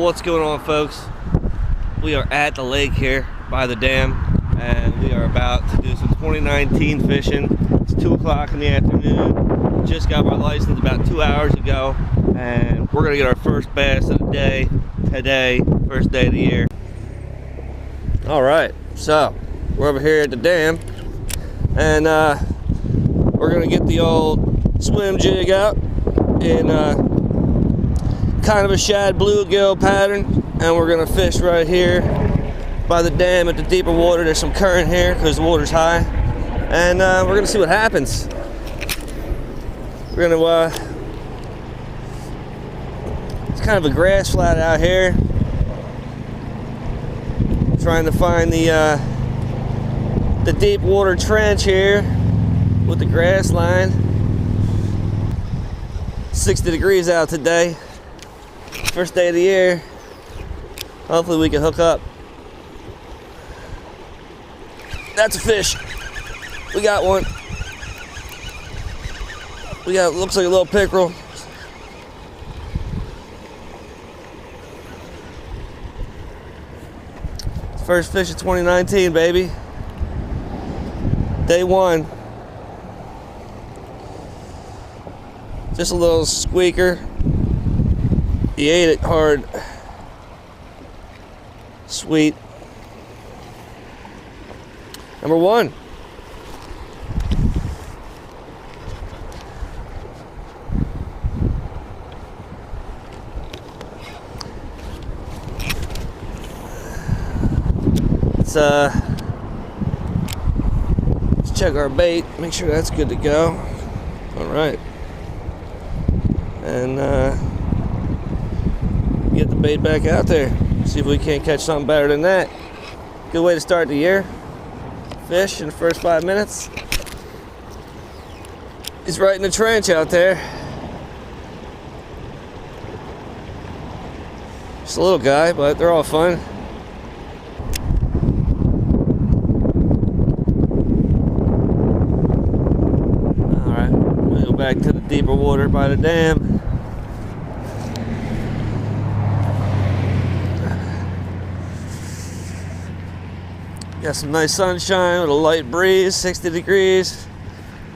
What's going on, folks? We are at the lake here by the dam, and we are about to do some 2019 fishing. It's 2 o'clock in the afternoon. Just got my license about 2 hours ago, and we're gonna get our first bass of the day today, first day of the year. All right, so we're over here at the dam, and we're gonna get the old swim jig out in kind of a shad bluegill pattern, and we're gonna fish right here by the dam at the deeper water. There's some current here because the water's high, and we're gonna see what happens. We're gonna it's kind of a grass flat out here, trying to find the deep water trench here with the grass line. 60 degrees out today, first day of the year. Hopefully we can hook up. That's a fish. We got one. We got, looks like a little pickerel. First fish of 2019, baby. Day one. Just a little squeaker. He ate it hard. Sweet. Number one. Let's check our bait, make sure that's good to go. All right. And get the bait back out there. See if we can't catch something better than that. Good way to start the year. Fish in the first 5 minutes. He's right in the trench out there. Just a little guy, but they're all fun. All right, we'll go back to the deeper water by the dam. Got some nice sunshine with a light breeze, 60 degrees.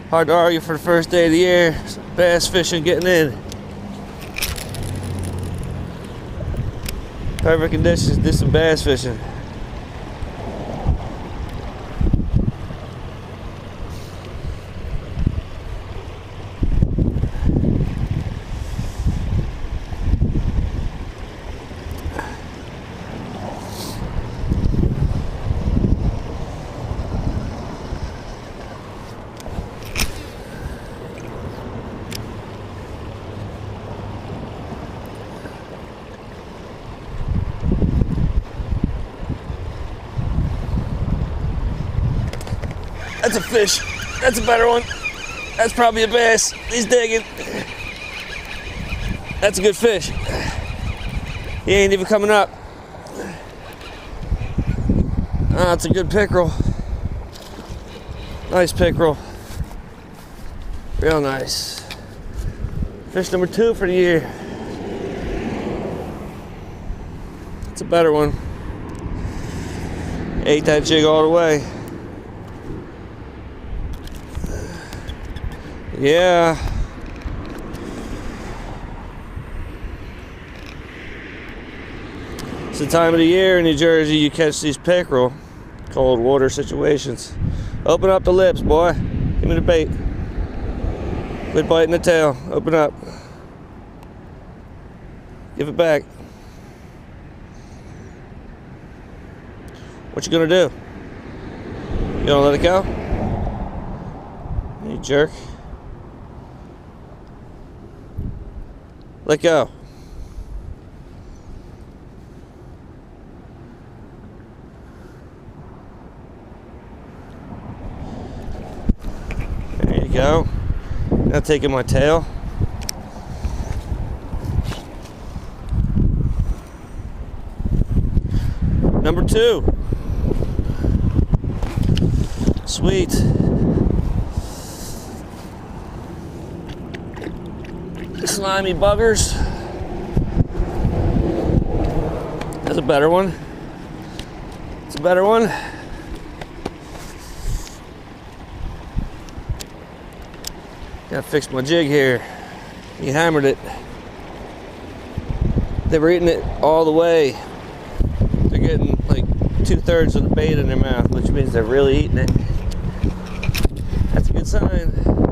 Hard to argue for the first day of the year. Some bass fishing getting in. Perfect conditions to do some bass fishing. That's a fish. That's a better one. That's probably a bass. He's digging. That's a good fish. He ain't even coming up. Ah, it's a good pickerel. Nice pickerel. Real nice. Fish number 2 for the year. It's a better one. Ate that jig all the way. Yeah. It's the time of the year in New Jersey you catch these pickerel. Cold water situations. Open up the lips, boy. Give me the bait. Quit biting the tail. Open up. Give it back. What you gonna do? You gonna let it go? You jerk. Let go. There you go. Now taking my tail. Number 2. Sweet. Slimy buggers. There's a better one. It's a better one. Gotta fix my jig here. He hammered it. They were eating it all the way. They're getting like 2/3 of the bait in their mouth, which means they're really eating it. That's a good sign.